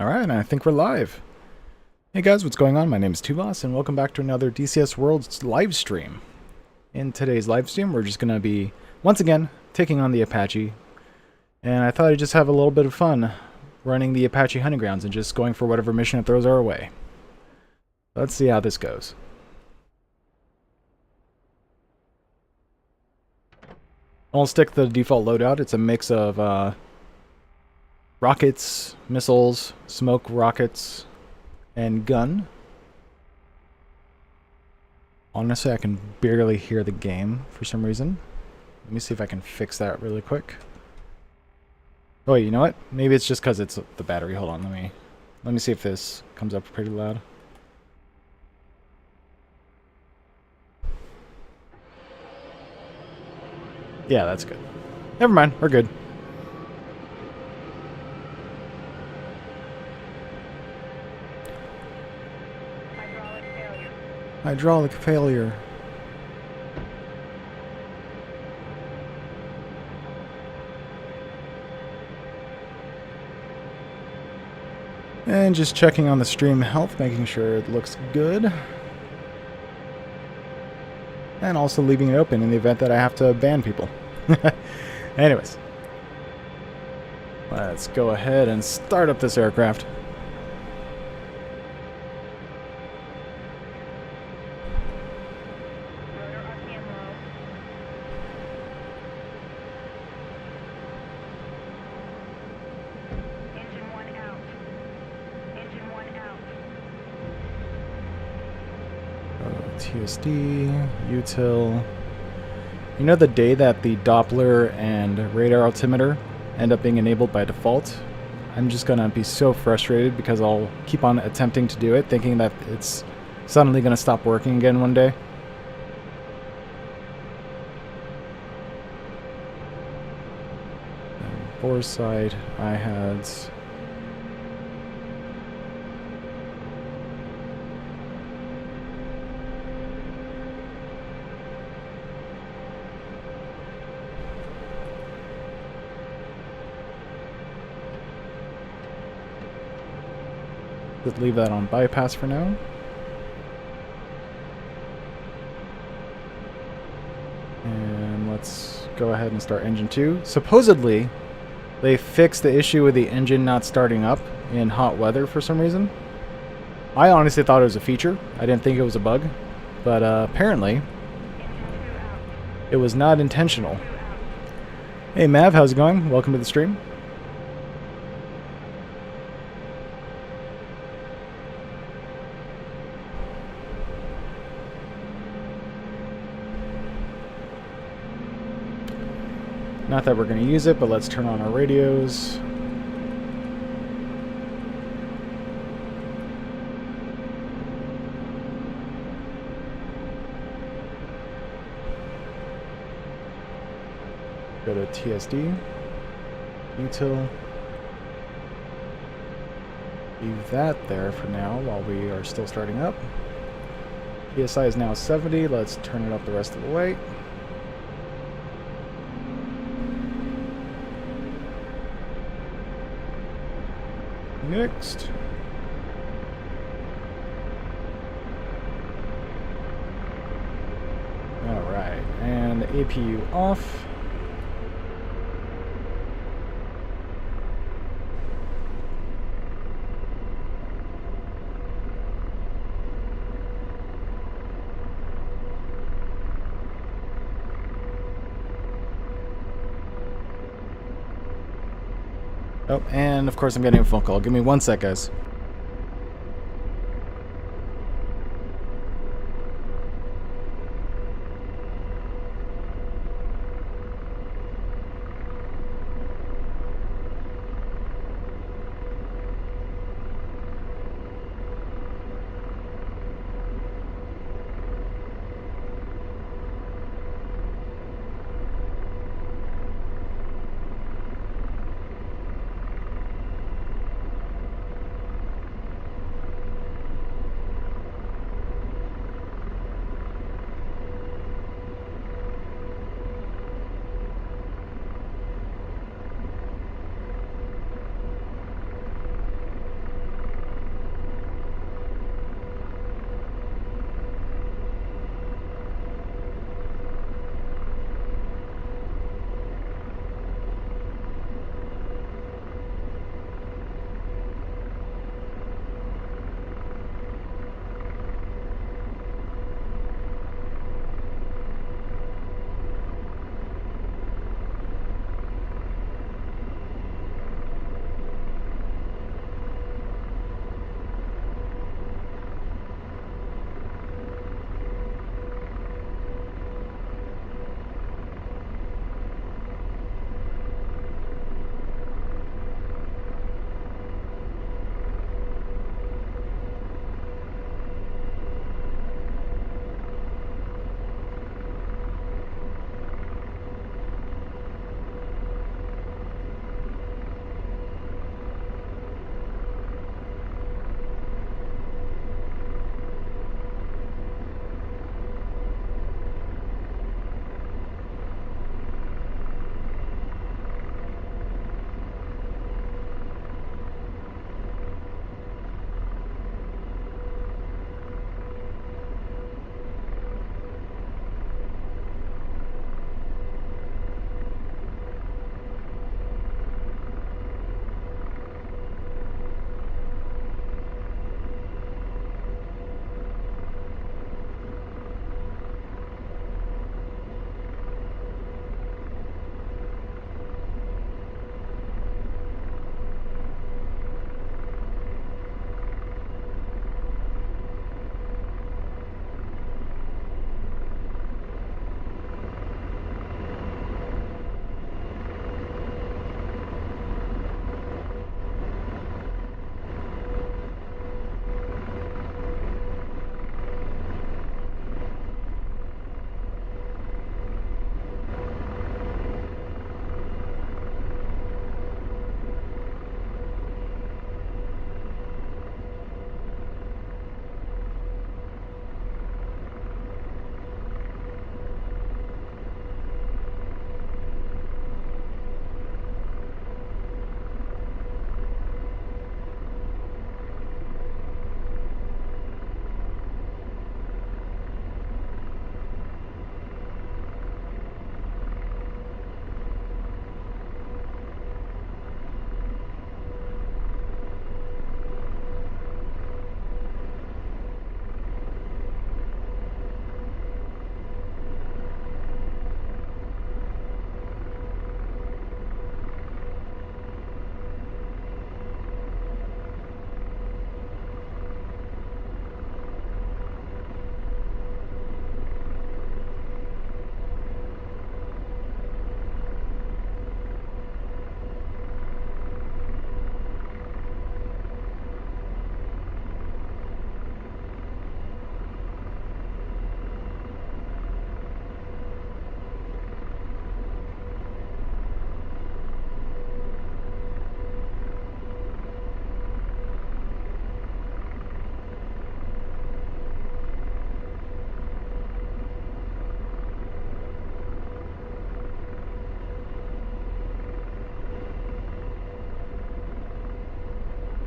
Alright, I think we're live. Hey guys, what's going on? My name is Tuvos, and welcome back to another DCS Worlds live stream. In today's live stream, we're just going to be, once again, taking on the Apache. And I thought I'd just have a little bit of fun running the Apache hunting grounds and just going for whatever mission it throws our way. Let's see how this goes. I'll stick the default loadout. It's a mix of rockets, missiles, smoke rockets, and gun. Honestly, I can barely hear the game for some reason. Let me see if I can fix that really quick. Oh wait, you know what? Maybe it's just because it's the battery. Hold on, let me see if this comes up pretty loud. Yeah, that's good. Never mind, we're good. Hydraulic failure. And just checking on the stream health, making sure it looks good. And also leaving it open in the event that I have to ban people. Anyways. Let's go ahead and start up this aircraft. TSD, util. You know the day that the Doppler and radar altimeter end up being enabled by default? I'm just gonna be so frustrated because I'll keep on attempting to do it, thinking that it's suddenly gonna stop working again one day. And foresight, I had... leave that on bypass for now. And let's go ahead and start engine 2. Supposedly, they fixed the issue with the engine not starting up in hot weather for some reason. I honestly thought it was a feature. I didn't think it was a bug. But apparently, it was not intentional. Hey Mav, how's it going? Welcome to the stream. Not that we're going to use it, but let's turn on our radios. Go to TSD, util. Leave that there for now while we are still starting up. PSI is now 70. Let's turn it up the rest of the way. Next. Alright, and APU off. Oh, and of course I'm getting a phone call. Give me 1 sec, guys.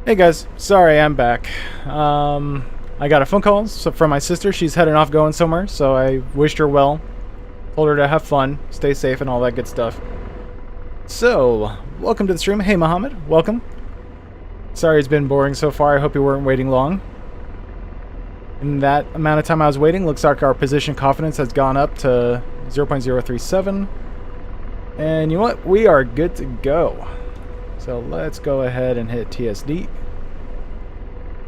Hey guys, sorry I'm back. I got a phone call from my sister. She's heading off going somewhere, so I wished her well. Told her to have fun, stay safe, and all that good stuff. So, welcome to the stream. Hey Mohammed, welcome. Sorry it's been boring so far. I hope you weren't waiting long. In that amount of time I was waiting, looks like our position confidence has gone up to 0.037. And you know what? We are good to go. So let's go ahead and hit TSD.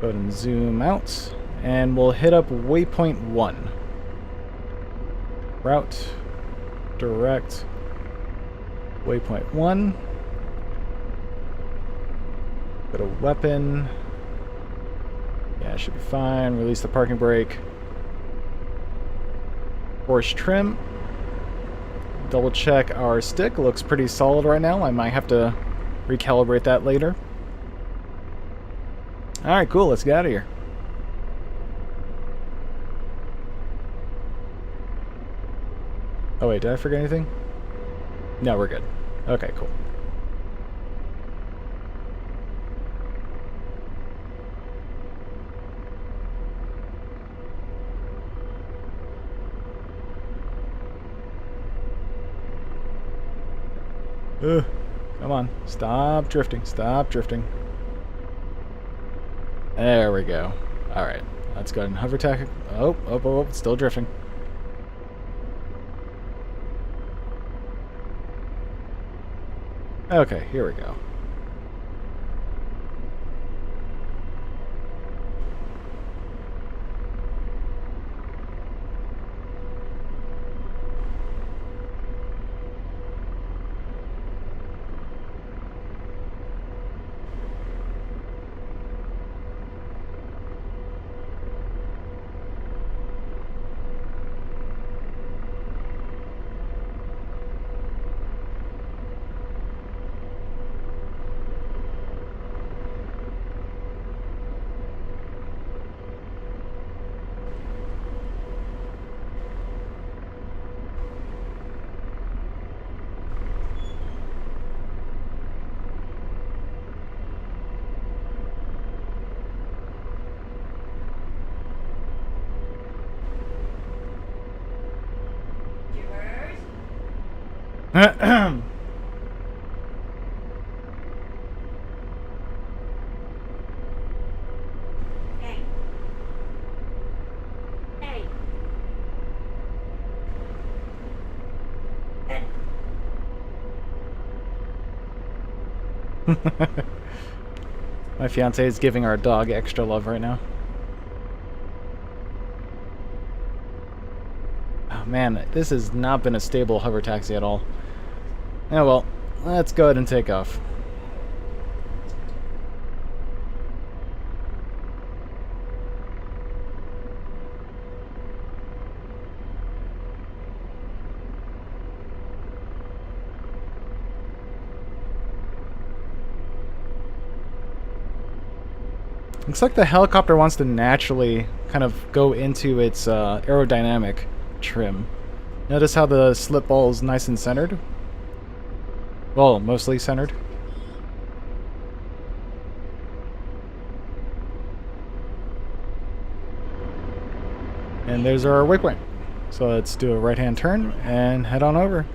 Go ahead and zoom out. And we'll hit up waypoint 1. Route. Direct. Waypoint 1. Go to weapon. Yeah, should be fine. Release the parking brake. Force trim. Double check our stick. Looks pretty solid right now. I might have to recalibrate that later. Alright, cool. Let's get out of here. Oh wait, did I forget anything? No, we're good. Okay, cool. Come on. Stop drifting. Stop drifting. There we go. Alright. Let's go ahead and hover tack. Oh, it's still drifting. Okay, here we go. My fiance is giving our dog extra love right now. Oh man, this has not been a stable hover taxi at all. Oh well, let's go ahead and take off. Looks like the helicopter wants to naturally kind of go into its aerodynamic trim. Notice how the slip ball is nice and centered? Well, mostly centered. And there's our waypoint. So let's do a right-hand turn and head on over.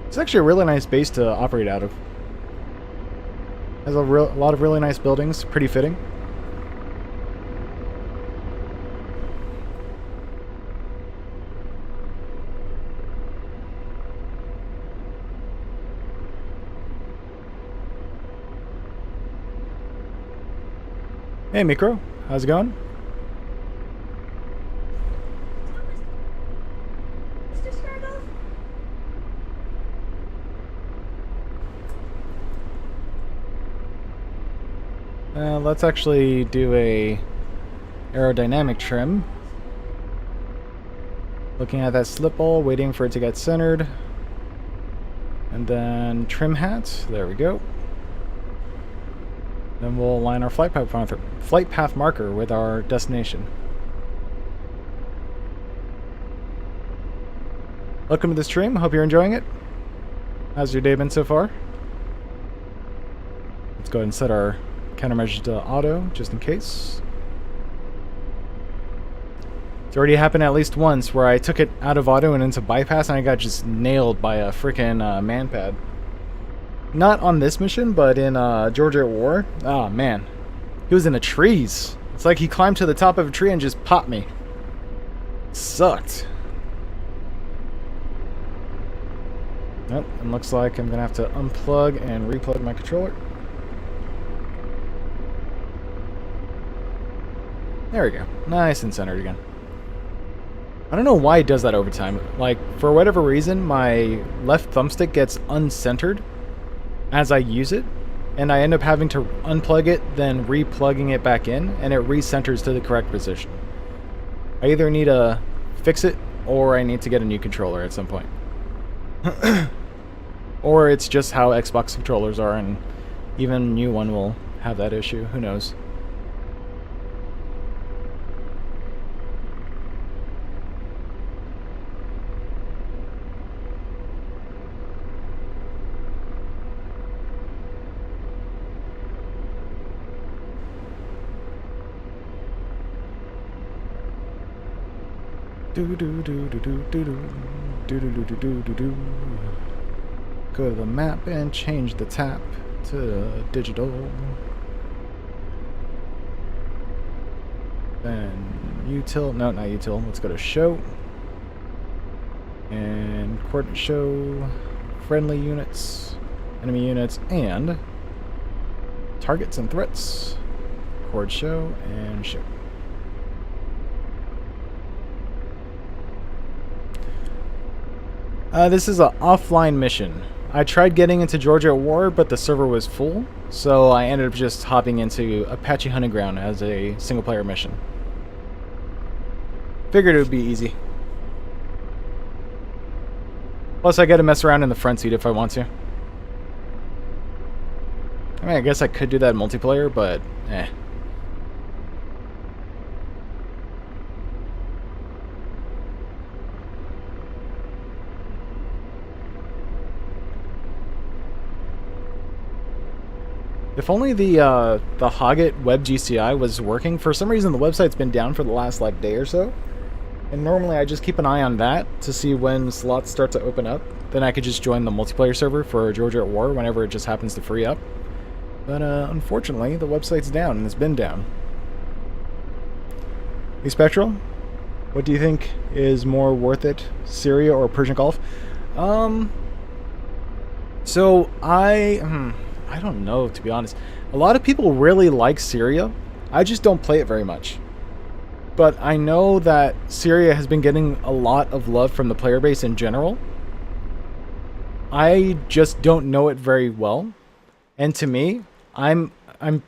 It's actually a really nice base to operate out of. Has a lot of really nice buildings, pretty fitting. Hey Micro, how's it going? Let's actually do a aerodynamic trim. Looking at that slip ball, waiting for it to get centered. And then trim hat, there we go. Then we'll align our flight path marker with our destination. Welcome to the stream. Hope you're enjoying it. How's your day been so far? Let's go ahead and set our countermeasures to auto, just in case. It's already happened at least once where I took it out of auto and into bypass and I got just nailed by a freaking manpad. Not on this mission, but in Georgia at War. Oh man. He was in the trees. It's like he climbed to the top of a tree and just popped me. Sucked. Nope, and looks like I'm gonna have to unplug and replug my controller. There we go. Nice and centered again. I don't know why it does that over time. Like, for whatever reason, my left thumbstick gets uncentered as I use it, and I end up having to unplug it, then replugging it back in, and it recenters to the correct position. I either need to fix it, or I need to get a new controller at some point. Or it's just how Xbox controllers are, and even a new one will have that issue. Who knows? Do do do do do do do do do do do do do. Go to the map and change the tap to digital. Then util, no, not util. Let's go to show and coordinate show, friendly units, enemy units, and targets and threats. Chord show and show. This is an offline mission. I tried getting into Georgia at War, but the server was full, so I ended up just hopping into Apache Hunting Ground as a single-player mission. Figured it would be easy. Plus, I get to mess around in the front seat if I want to. I mean, I guess I could do that in multiplayer, but eh. If only the Hoggit Web GCI was working. For some reason, the website's been down for the last like day or so. And normally I just keep an eye on that to see when slots start to open up. Then I could just join the multiplayer server for Georgia at War whenever it just happens to free up. But unfortunately, the website's down and it's been down. Hey Spectral, what do you think is more worth it, Syria or Persian Gulf? So I don't know, to be honest. A lot of people really like Syria. I just don't play it very much. But I know that Syria has been getting a lot of love from the player base in general. I just don't know it very well. And to me, I'm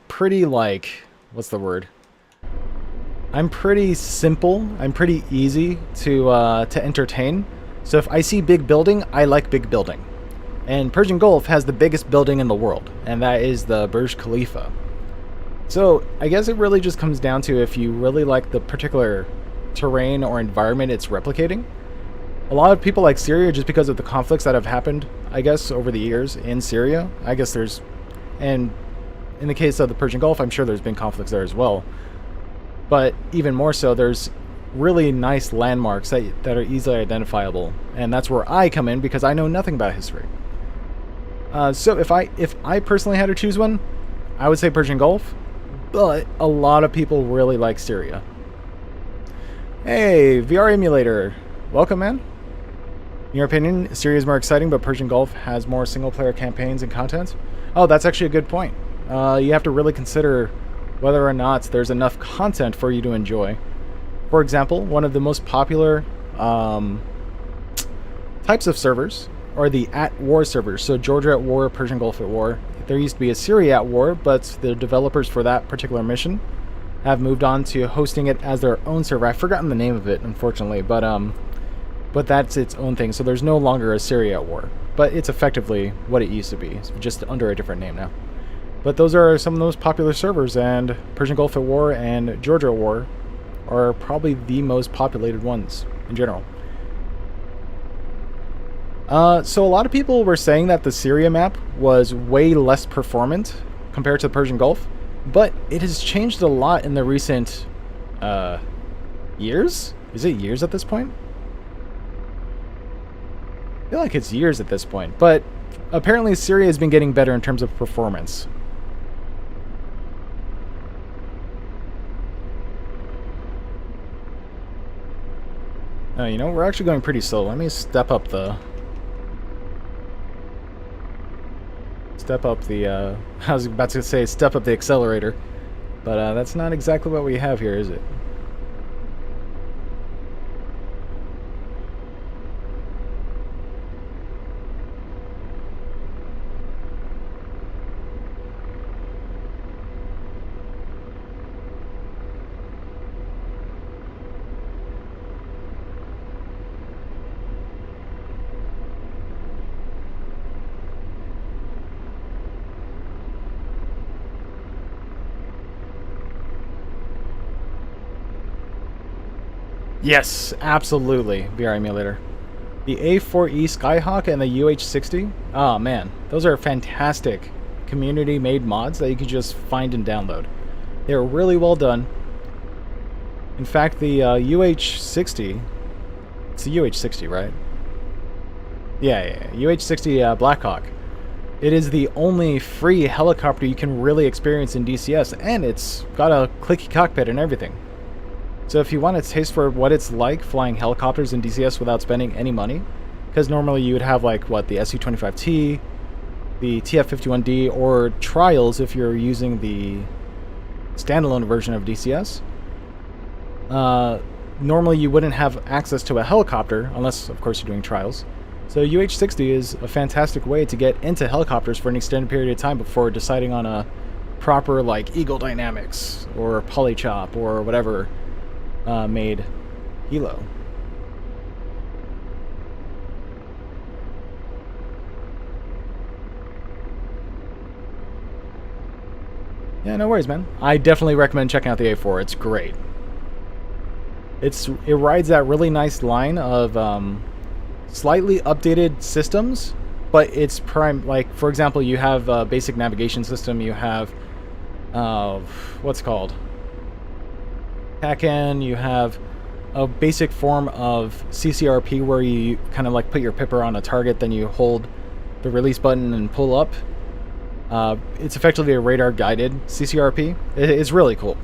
pretty like, what's the word? I'm pretty simple. I'm pretty easy to entertain. So if I see big building, I like big building. And Persian Gulf has the biggest building in the world, and that is the Burj Khalifa. So I guess it really just comes down to if you really like the particular terrain or environment it's replicating. A lot of people like Syria just because of the conflicts that have happened, I guess, over the years in Syria. I guess there's, and in the case of the Persian Gulf, I'm sure there's been conflicts there as well. But even more so, there's really nice landmarks that are easily identifiable. And that's where I come in because I know nothing about history. So if I personally had to choose one, I would say Persian Gulf, but a lot of people really like Syria. Hey, VR Emulator. Welcome, man. In your opinion, Syria is more exciting, but Persian Gulf has more single-player campaigns and content? Oh, that's actually a good point. You have to really consider whether or not there's enough content for you to enjoy. For example, one of the most popular types of servers are the at-war servers. So Georgia at War, Persian Gulf at War. There used to be a Syria at War, but the developers for that particular mission have moved on to hosting it as their own server. I've forgotten the name of it, unfortunately, but that's its own thing. So there's no longer a Syria at War, but it's effectively what it used to be, just under a different name now. But those are some of the most popular servers, and Persian Gulf at War and Georgia at War are probably the most populated ones in general. So a lot of people were saying that the Syria map was way less performant compared to the Persian Gulf, but it has changed a lot in the recent years. Is it years at this point? I feel like it's years at this point, but apparently Syria has been getting better in terms of performance. You know, we're actually going pretty slow. Let me step up the... I was about to say step up the accelerator, but that's not exactly what we have here, is it? Yes, absolutely, VR emulator. The A4E Skyhawk and the UH-60. Oh man, those are fantastic community-made mods that you can just find and download. They're really well done. In fact, the UH-60, it's the UH-60, right? Yeah. UH-60 Blackhawk. It is the only free helicopter you can really experience in DCS, and it's got a clicky cockpit and everything. So if you want a taste for what it's like flying helicopters in DCS without spending any money, because normally you would have like, what, the Su-25T, the TF-51D, or Trials if you're using the standalone version of DCS. Normally you wouldn't have access to a helicopter, unless of course you're doing Trials. So UH-60 is a fantastic way to get into helicopters for an extended period of time before deciding on a proper like Eagle Dynamics or Polychop or whatever made helo. Yeah, no worries, man. I definitely recommend checking out the A4. It's great. It rides that really nice line of slightly updated systems, but it's prime. Like for example, you have a basic navigation system. You have what's called TACAN. You have a basic form of CCRP where you kind of like put your pipper on a target, then you hold the release button and pull up. It's effectively a radar guided CCRP. It's really cool.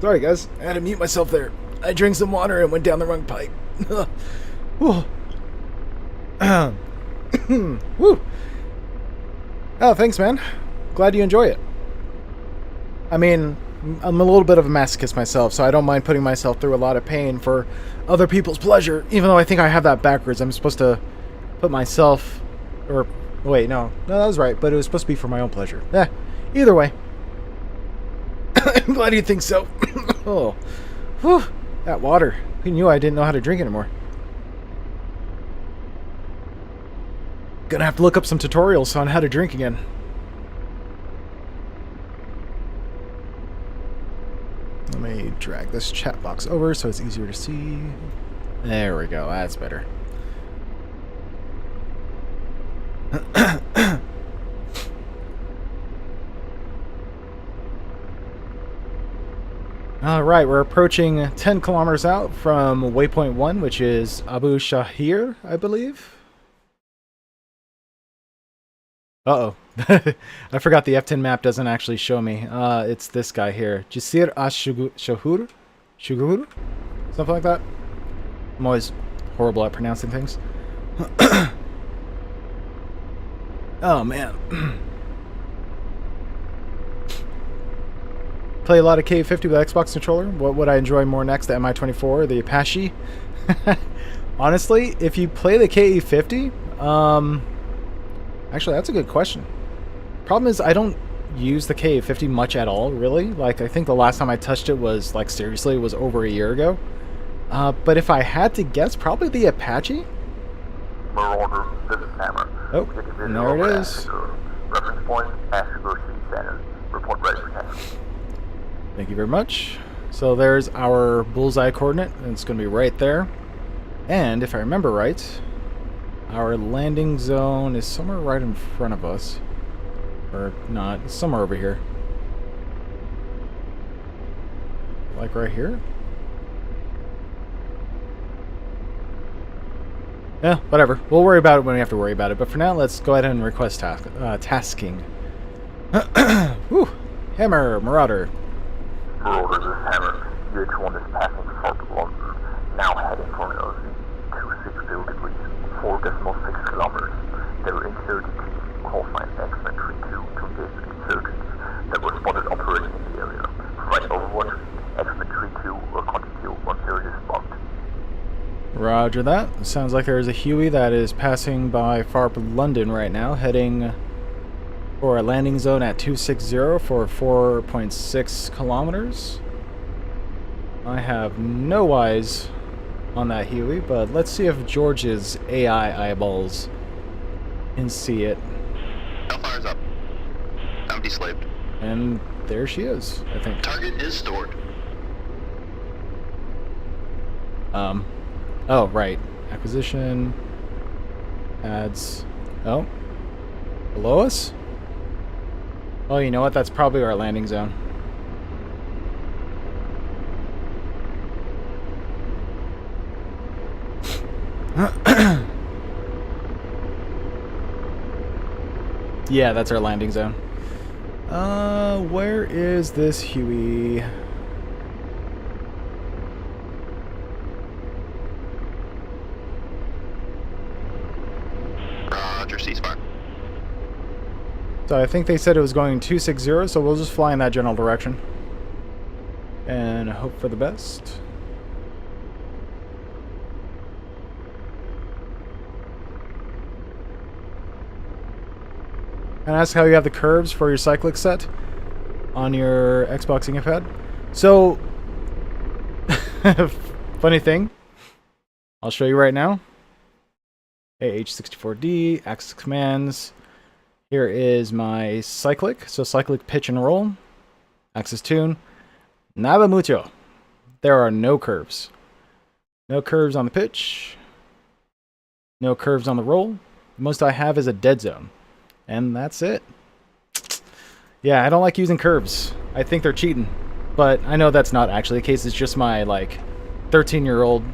Sorry guys, I had to mute myself there. I drank some water and went down the wrong pipe. Woo. Oh, thanks man. Glad you enjoy it. I mean, I'm a little bit of a masochist myself, so I don't mind putting myself through a lot of pain for other people's pleasure, even though I think I have that backwards. I'm supposed to put myself... Or, wait, no, that was right, but it was supposed to be for my own pleasure. Either way. I'm glad you think so. Oh, whew, that water. Who knew I didn't know how to drink anymore? Gonna have to look up some tutorials on how to drink again. Let me drag this chat box over so it's easier to see. There we go, that's better. Alright, we're approaching 10 kilometers out from waypoint 1, which is Abu Shahir, I believe. Uh-oh. I forgot the F10 map doesn't actually show me. It's this guy here. Jisir Ash-Shughur? Shughur? Something like that. I'm always horrible at pronouncing things. Oh, man. Play a lot of K50 with Xbox controller. What would I enjoy more next, the Mi-24 or the Apache? Honestly, if you play the KE50, Actually, that's a good question. Problem is, I don't use the KA-50 much at all, really. Like, I think the last time I touched it was, like, seriously, it was over a year ago. But if I had to guess, probably the Apache? Marauder, this is Hammer. Oh, and there it is. Reference point, AH-64D Center. Report ready for task. Thank you very much. So there's our bullseye coordinate, and it's going to be right there. And if I remember right, our landing zone is somewhere right in front of us. Or not, it's somewhere over here. Like right here? Yeah, whatever. We'll worry about it when we have to worry about it. But for now, let's go ahead and request tasking. Whew. Hammer, Marauder. Marauder, this is Hammer. UH-1 is passing Fort London, now heading for an LZ 260 degrees, 4.6 kilometers. They were inserted team call sign X-Men 32 to engage the insurgents that were spotted operating in the area. Provide overwatch, X-Men 32 will continue once area is blocked. Roger that. It sounds like there is a Huey that is passing by FARP London right now, heading for a landing zone at 260 for 4.6 kilometers. I have no eyes on that Huey, but let's see if George's AI eyeballs can see it. Hellfire's up. I'm deslaved. And there she is, I think. Target is stored. Oh, right. Acquisition. Ads. Oh. Below us? Oh, you know what? That's probably our landing zone. Yeah, that's our landing zone. Where is this Huey? Roger, ceasefire. So I think they said it was going 260, so we'll just fly in that general direction. And hope for the best. And ask how you have the curves for your cyclic set on your Xbox gamepad. So, funny thing, I'll show you right now. AH-64D, axis commands. Here is my cyclic. So cyclic pitch and roll. Axis tune. Nada mucho. There are no curves. No curves on the pitch. No curves on the roll. The most I have is a dead zone. And that's it. Yeah, I don't like using curves. I think they're cheating. But I know that's not actually the case. It's just my, like, 13-year-old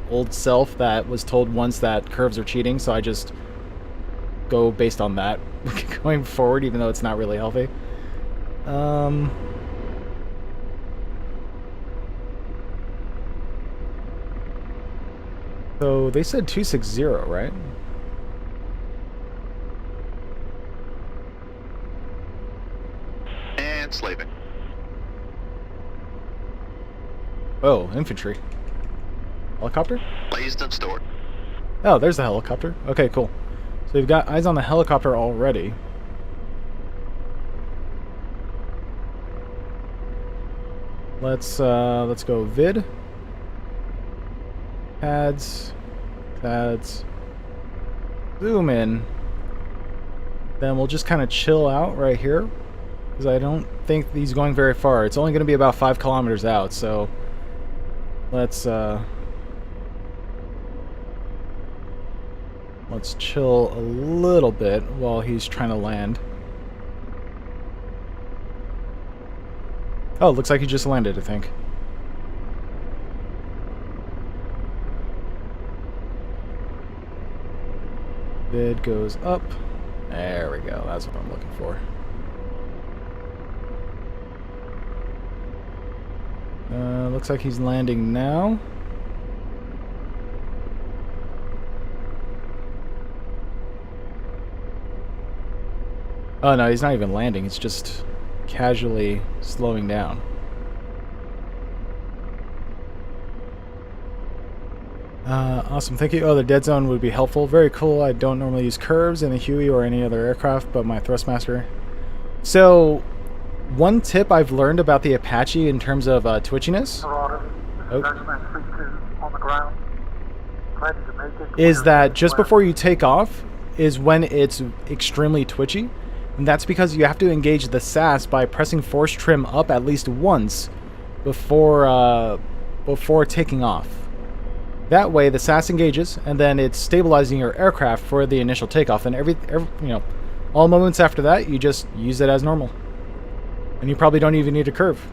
old self that was told once that curves are cheating, so I just go based on that going forward, even though it's not really healthy. So they said 260, right? And slaving. Oh, infantry. Helicopter? Blazed and stored. Oh, there's the helicopter. Okay, cool. So you've got eyes on the helicopter already. Let's go vid. Pads. Zoom in. Then we'll just kind of chill out right here, because I don't think he's going very far. It's only going to be about 5 kilometers out, so let's chill a little bit while he's trying to land. Oh, looks like he just landed, I think. Bid goes up. There we go. That's what I'm looking for. Looks like he's landing now. Oh no, he's not even landing. It's just casually slowing down. Awesome, thank you. Oh, the dead zone would be helpful. Very cool. I don't normally use curves in the Huey or any other aircraft, but my Thrustmaster. So, one tip I've learned about the Apache in terms of twitchiness This is X-Man 32 on the ground. Ready to make it. is that just before you take off is when it's extremely twitchy. And that's because you have to engage the SAS by pressing force trim up at least once before taking off. That way, the SAS engages, and then it's stabilizing your aircraft for the initial takeoff. And every all moments after that, you just use it as normal, and you probably don't even need a curve.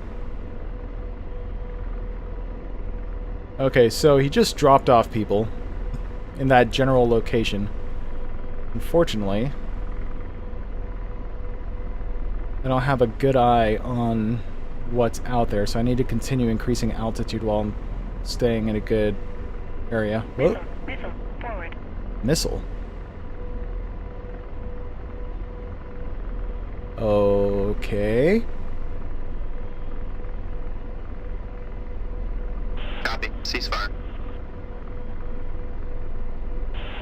Okay, so he just dropped off people in that general location. Unfortunately, I don't have a good eye on what's out there, so I need to continue increasing altitude while I'm staying in a good area. Whoa. Missile forward. Missile? Okay. Copy. Ceasefire.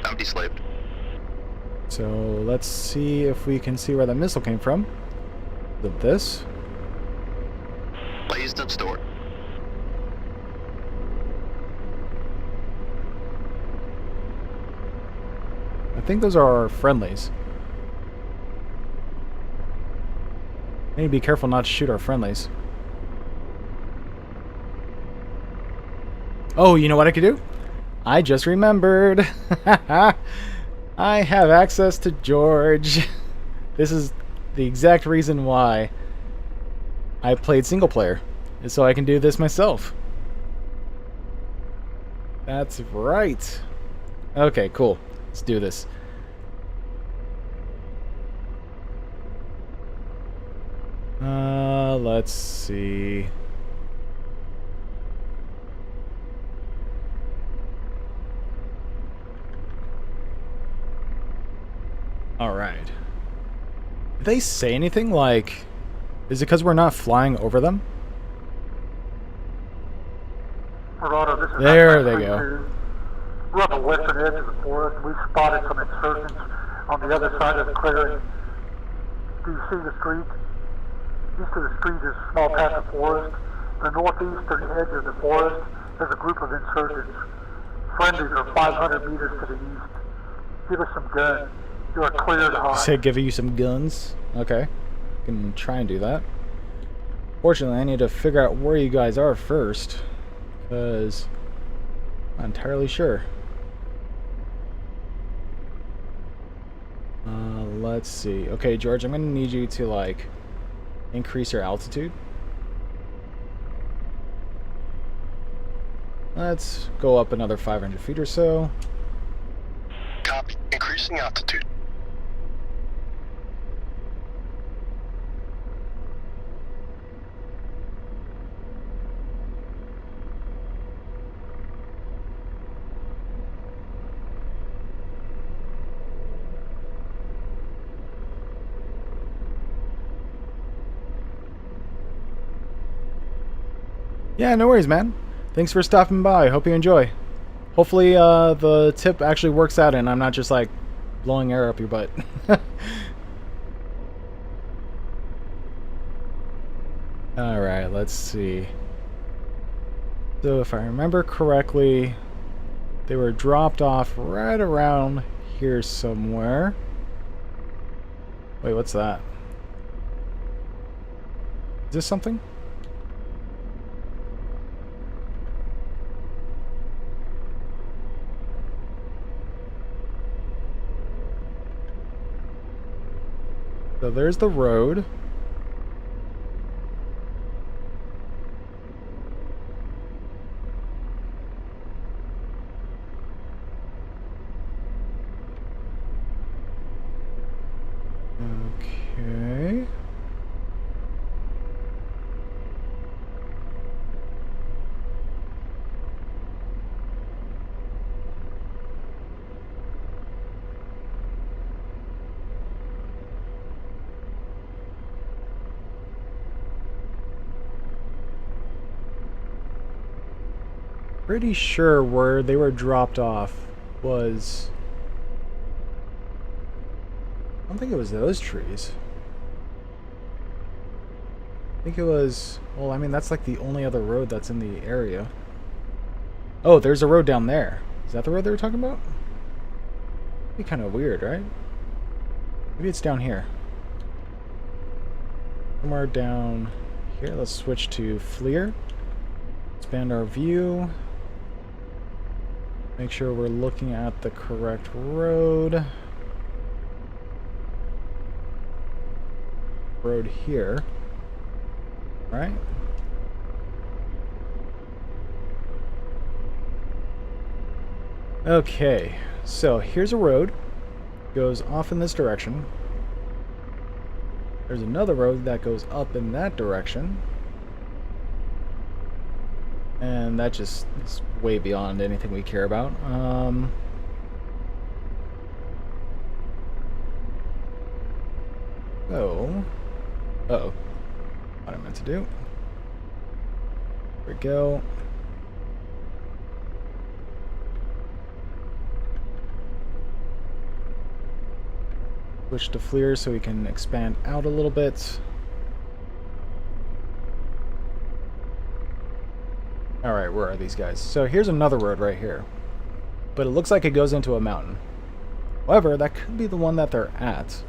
I'm deslaved. So let's see if we can see where the missile came from. Is it this? Blazed and stored. I think those are our friendlies. I need to be careful not to shoot our friendlies. Oh, you know what I could do? I just remembered. I have access to George. This is the exact reason why I played single player, is so I can do this myself. That's right. Okay, cool. Let's do this. Let's see. All right. Did they say anything like, is it because we're not flying over them? Dorado, this is There X-Man they go. 32. We're on the western edge of the forest. We've spotted some insurgents on the other side of the clearing. Do you see the street? East of the street is a small patch of forest. The northeastern edge of the forest, there's a group of insurgents. Friendlies are 500 meters to the east. Give us some guns. You are clear to You hide. said give you some guns. Okay. Can try and do that. Fortunately, I need to figure out where you guys are first, because I'm not entirely sure. Let's see. Okay, George, I'm going to need you to, like, increase your altitude. Let's go up another 500 feet or so. Copy. Increasing altitude. Yeah, no worries, man. Thanks for stopping by. Hope you enjoy. Hopefully, the tip actually works out and I'm not just, like, blowing air up your butt. Alright, let's see. So, if I remember correctly, they were dropped off right around here somewhere. Wait, what's that? Is this something? So there's the road. Okay. Pretty sure where they were dropped off was... I don't think it was those trees. I think it was... Well, I mean, that's like the only other road that's in the area. Oh, there's a road down there. Is that the road they were talking about? That'd be kind of weird, right? Maybe it's down here. Somewhere down here. Let's switch to FLIR. Expand our view. Make sure we're looking at the correct road. Road here. Right? Okay, so here's a road. Goes off in this direction. There's another road that goes up in that direction. And that just is way beyond anything we care about. So... Uh-oh. What I meant to do. There we go. Switch to FLIR so we can expand out a little bit. Alright, where are these guys? So here's another road right here. But it looks like it goes into a mountain. However, that could be the one that they're at.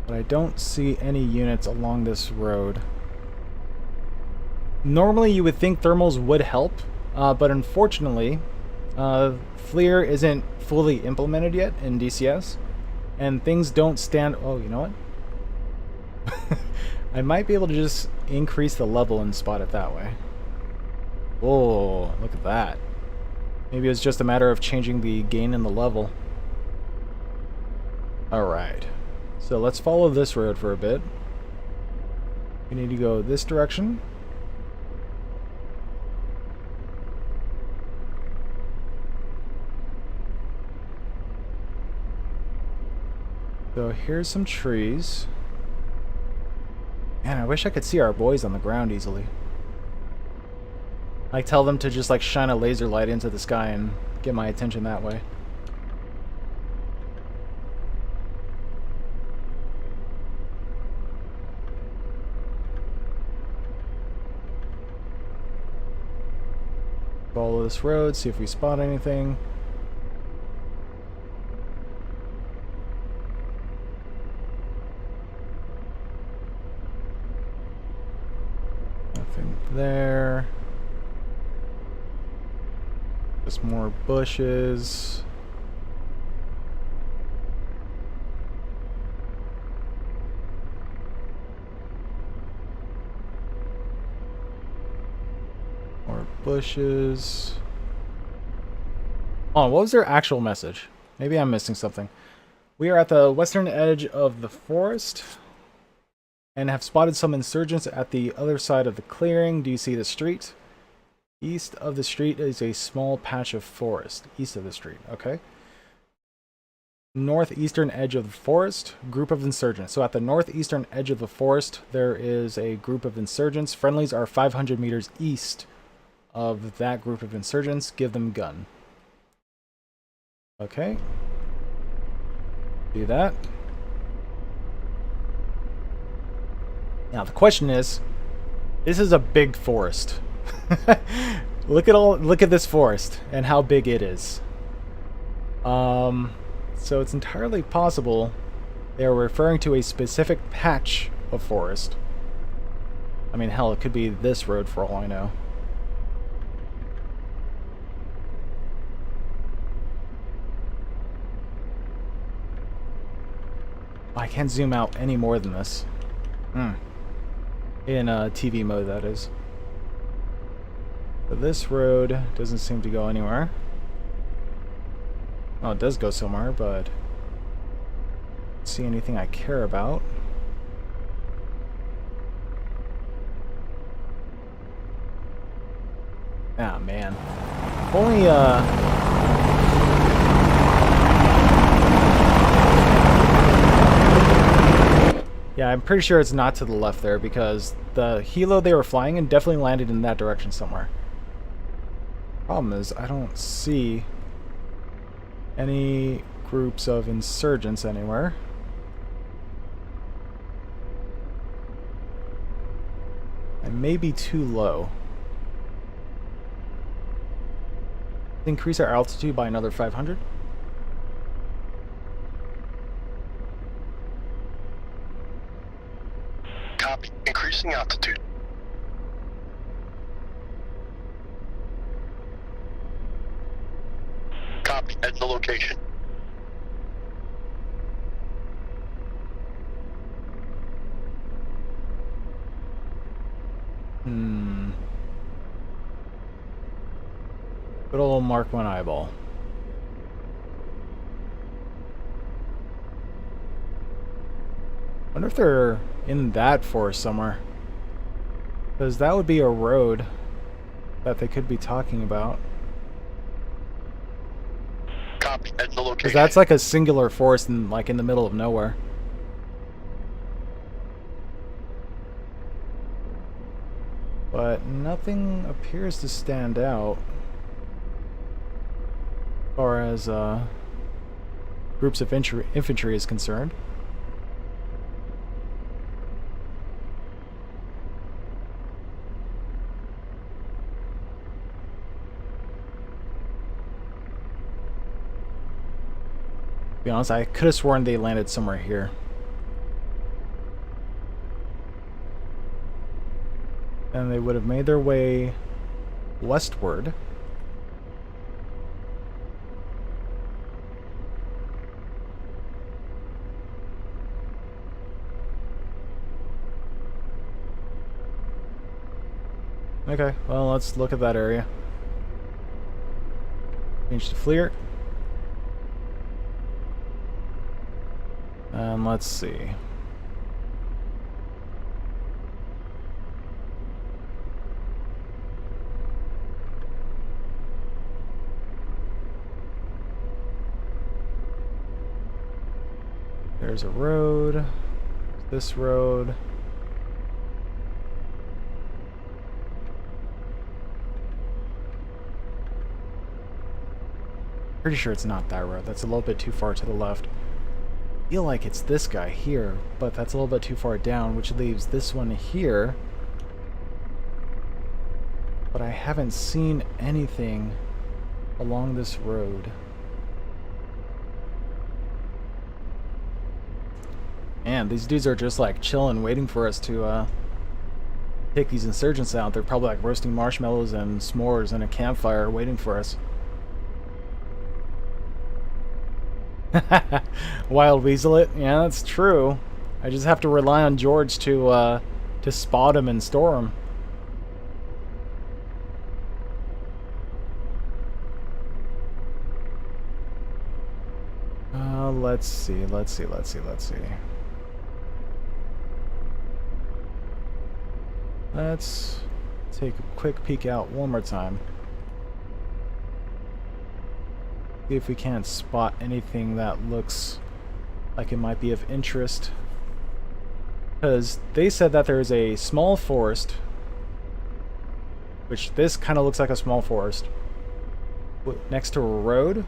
But I don't see any units along this road. Normally you would think thermals would help, but unfortunately, FLIR isn't fully implemented yet in DCS, and things don't stand... Oh, you know what? I might be able to just increase the level and spot it that way. Whoa, look at that. Maybe it's just a matter of changing the gain in the level. Alright. So let's follow this road for a bit. We need to go this direction. So here's some trees. Man, I wish I could see our boys on the ground easily. I tell them to just like shine a laser light into the sky and get my attention that way. Follow this road, see if we spot anything. Nothing there. Just more bushes. More bushes. Oh, what was their actual message? Maybe I'm missing something. We are at the western edge of the forest and have spotted some insurgents at the other side of the clearing. Do you see the street? East of the street is a small patch of forest. East of the street, okay. Northeastern edge of the forest, group of insurgents. So at the northeastern edge of the forest, there is a group of insurgents. Friendlies are 500 meters east of that group of insurgents. Give them gun. Okay. Do that. Now the question is, this is a big forest. Look at this forest and how big it is. So it's entirely possible they are referring to a specific patch of forest. I mean, hell, it could be this road for all I know. I can't zoom out any more than this. In TV mode, that is. But this road doesn't seem to go anywhere. Oh, it does go somewhere, but I don't see anything I care about. Ah, man. If only, yeah, Yeah, I'm pretty sure it's not to the left there because the helo they were flying in definitely landed in that direction somewhere. Problem is, I don't see any groups of insurgents anywhere. I may be too low. Increase our altitude by another 500. Copy. Increasing altitude. Copy. That's the location. Good old Mark 1 eyeball. Wonder if they're in that forest somewhere. Because that would be a road that they could be talking about. Copy. That's the location. Because that's like a singular forest in, like, in the middle of nowhere. But nothing appears to stand out as far as groups of infantry is concerned. To be honest, I could have sworn they landed somewhere here. And they would have made their way westward. Okay, well, let's look at that area. Change to FLIR. And let's see. There's a road. This road. Pretty sure it's not that road. That's a little bit too far to the left. I feel like it's this guy here, but that's a little bit too far down, which leaves this one here. But I haven't seen anything along this road. Man, these dudes are just like chilling, waiting for us to take these insurgents out. They're probably like roasting marshmallows and s'mores in a campfire waiting for us. Wild weasel it? Yeah, that's true. I just have to rely on George to spot him and store him. Let's see. Let's take a quick peek out one more time. See if we can't spot anything that looks like it might be of interest. Because they said that there's a small forest, which this kind of looks like a small forest, next to a road.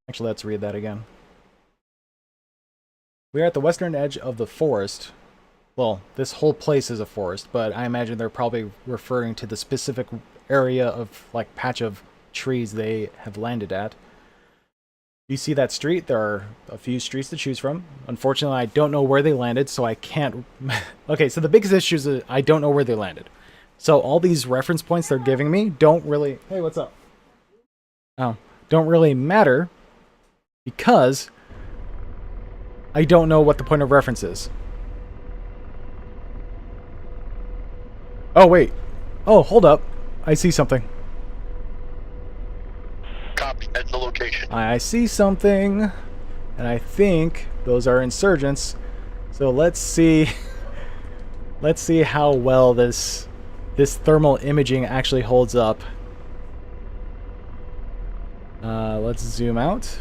Actually, let's read that again. We are at the western edge of the forest. Well, this whole place is a forest, but I imagine they're probably referring to the specific area of, like, patch of trees they have landed at. You see that street? There are a few streets to choose from. Unfortunately, I don't know where they landed, so I can't... Okay, so the biggest issue is that I don't know where they landed. So all these reference points they're giving me don't really... Hey, what's up? Oh, don't really matter because I don't know what the point of reference is. Oh, wait. Oh, hold up. I see something. Copy. That's the location. I see something, and I think those are insurgents. So let's see. Let's see how well this thermal imaging actually holds up. Let's zoom out.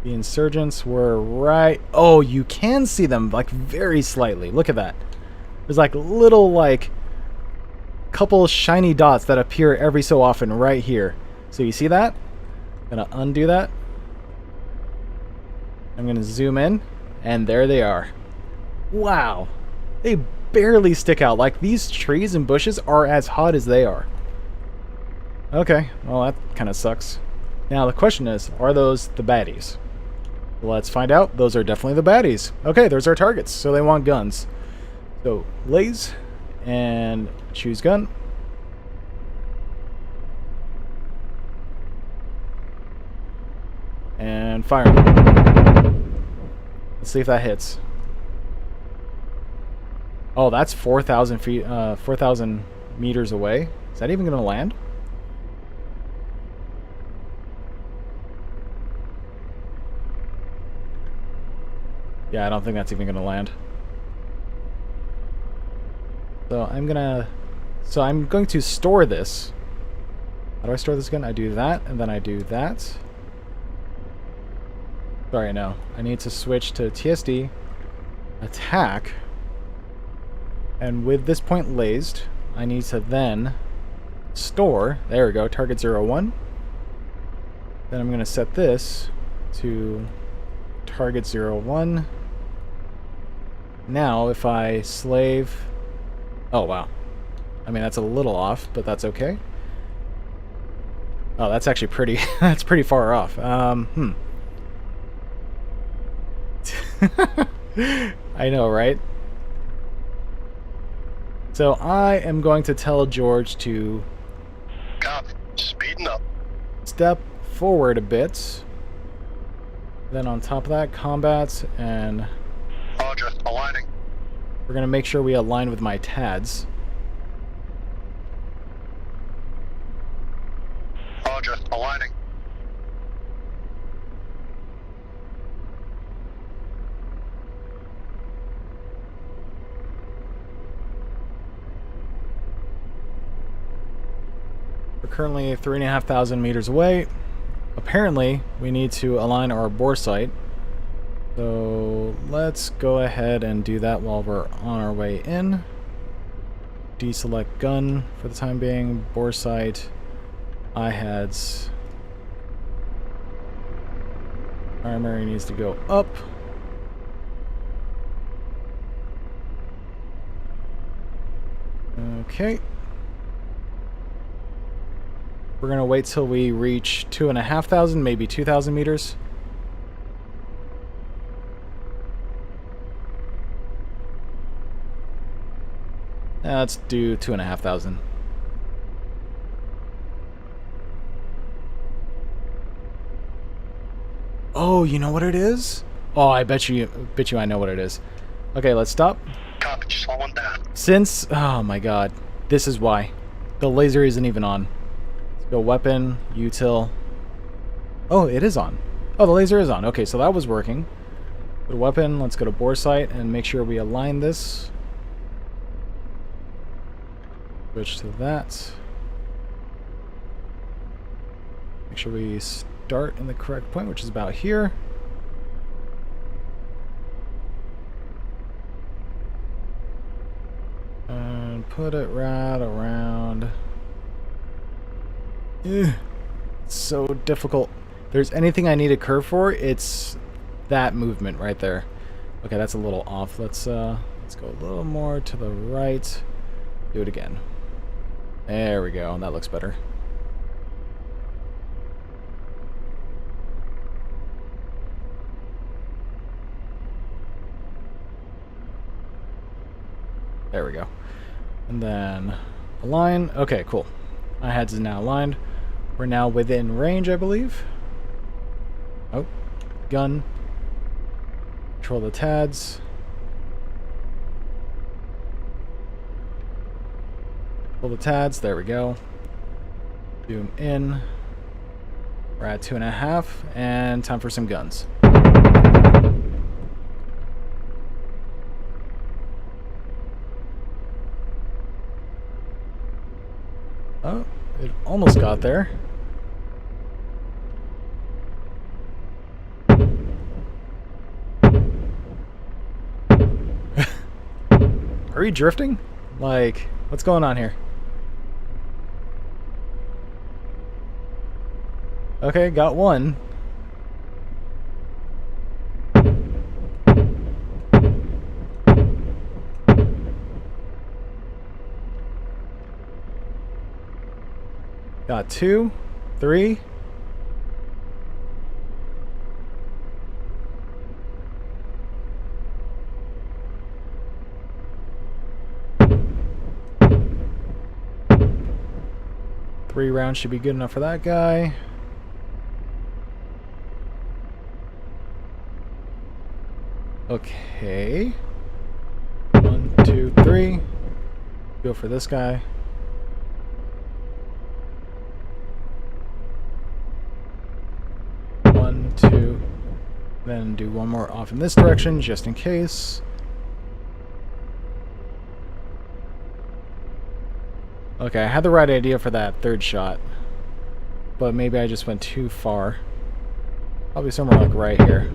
The insurgents were right... Oh, you can see them, like, very slightly. Look at that. There's, like, little, like, couple shiny dots that appear every so often right here. So you see that? I'm going to undo that. I'm going to zoom in, and there they are. Wow. They barely stick out. Like, these trees and bushes are as hot as they are. Okay, well, that kind of sucks. Now, the question is, are those the baddies? Let's find out. Those are definitely the baddies. Okay, there's our targets. So they want guns. So, laze, and choose gun. And fire. Let's see if that hits. Oh, that's 4,000 feet, 4,000 meters away. Is that even going to land? Yeah, I don't think that's even going to land. So I'm going to store this. How do I store this again? I do that, and then I do that. Sorry, no. I need to switch to TSD, attack, and with this point lazed, I need to then store, there we go, target 01. Then I'm going to set this to target 01. Now, if I slave... Oh, wow. I mean, that's a little off, but that's okay. Oh, that's actually pretty... that's pretty far off. I know, right? So I am going to tell George to... Copy. Speeding up. Step forward a bit. Then on top of that, combats, and... Roger. Aligning. We're going to make sure we align with my TADs. Roger. Aligning. We're currently 3,500 meters away. Apparently, we need to align our bore sight. So let's go ahead and do that while we're on our way in. Deselect gun for the time being. Bore sight. IHADS. Primary needs to go up. Okay. We're gonna wait till we reach 2,500, maybe 2,000 meters. Let's do 2,500. Oh, you know what it is? Oh, I bet you I know what it is. Okay, let's stop. Copy. Slowing down. Since, oh my god, this is why. The laser isn't even on. Let's go weapon, util. Oh, it is on. Oh, the laser is on. Okay, so that was working. Go to weapon, let's go to bore sight and make sure we align this. Switch to that. Make sure we start in the correct point, which is about here. And put it right around. Ugh, it's so difficult. If there's anything I need a curve for, it's that movement right there. Okay, that's a little off. Let's go a little more to the right. Do it again. There we go. That looks better. There we go. And then align. Okay, cool. My heads is now aligned. We're now within range, I believe. Oh, gun. Control the TADs. Pull the TADs. There we go. Zoom in. We're at 2.5, and time for some guns. Oh, it almost got there. Are we drifting? Like, what's going on here? Okay, got one. Got 2, 3. Three rounds should be good enough for that guy. Okay. 1, 2, 3. Go for this guy. One, two. Then do one more off in this direction, just in case. Okay, I had the right idea for that third shot. But maybe I just went too far. Probably somewhere like right here.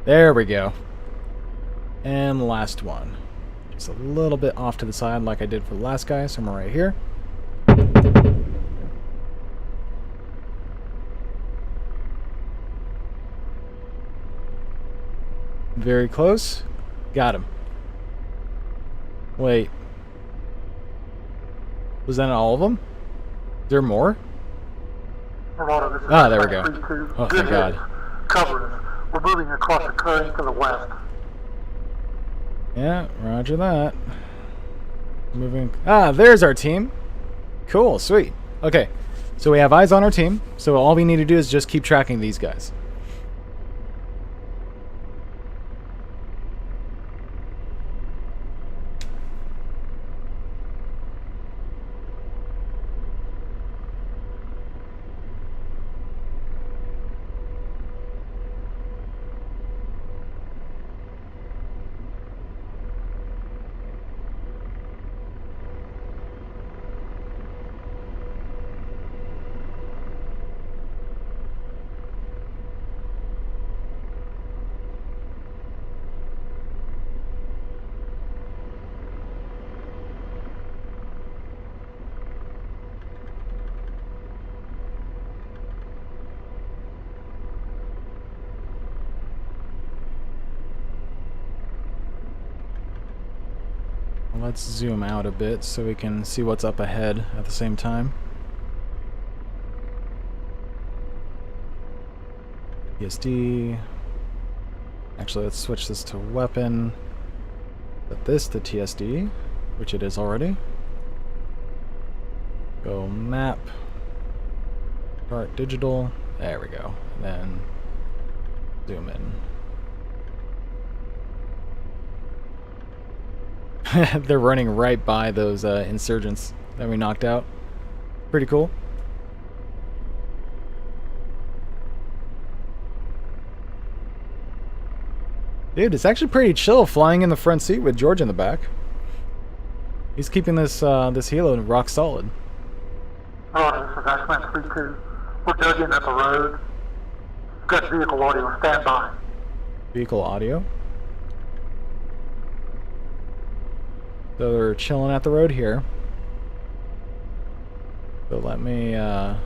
There we go. And the last one. Just a little bit off to the side like I did for the last guy, somewhere right here. Very close. Got him. Wait. Was that all of them? Is there more? Ah, there we go. Oh, thank God. Cover us. We're moving across the clearing to the west. Yeah, roger that. Moving. Ah, there's our team. Cool, sweet. Okay, so we have eyes on our team. So all we need to do is just keep tracking these guys. Let's zoom out a bit so we can see what's up ahead at the same time. TSD. Actually, let's switch this to weapon. Set this to TSD, which it is already. Go map. Start digital. There we go. And then zoom in. They're running right by those insurgents that we knocked out. Pretty cool. Dude, it's actually pretty chill flying in the front seat with George in the back. He's keeping this this helo rock solid. Oh, this is Ashman 3-2. We're digging at the road. Got vehicle audio. Stand by. Vehicle audio. So they're chilling at the road here. So let me go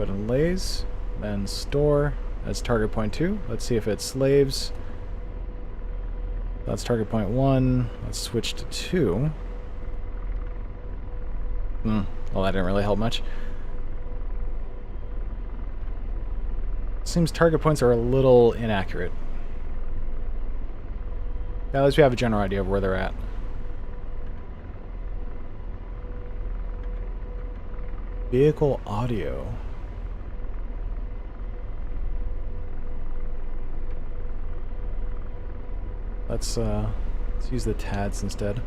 to Lays, then store. That's target point 2. Let's see if it slaves. That's target point 1. Let's switch to 2. Well, that didn't really help much. Seems target points are a little inaccurate. Yeah, at least we have a general idea of where they're at. Vehicle audio. Let's use the TADs instead.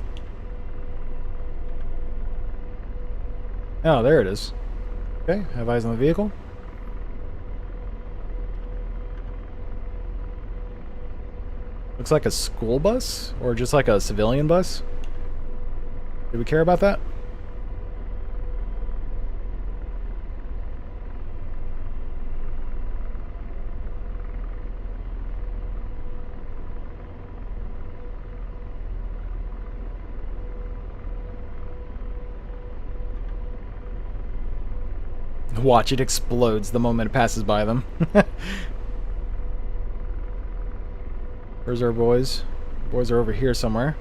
Oh, there it is. Okay, have eyes on the vehicle. Looks like a school bus, or just like a civilian bus. Do we care about that? Watch, it explodes the moment it passes by them. Where's our boys? Boys are over here somewhere.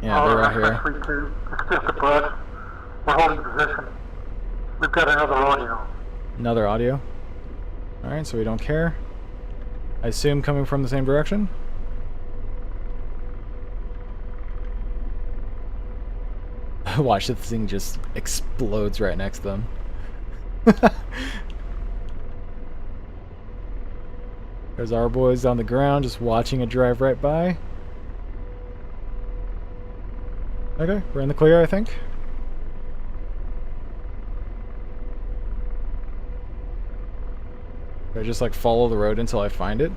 Yeah, they're right here. 3-2. It's just a brush. We're holding position. We've got another audio. Another audio? Alright, so we don't care. I assume coming from the same direction? Watch, this thing just explodes right next to them. There's our boys on the ground just watching it drive right by. Okay, we're in the clear, I think. I just like follow the road until I find it.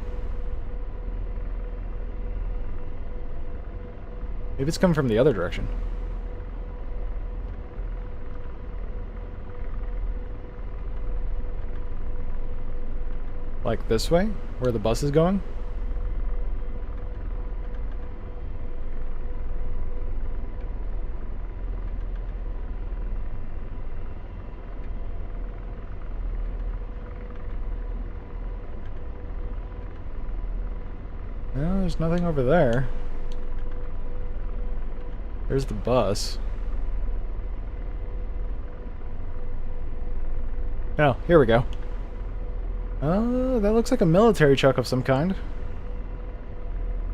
Maybe it's coming from the other direction. Like this way, where the bus is going? No, there's nothing over there. There's the bus. Oh, here we go. Oh, that looks like a military truck of some kind.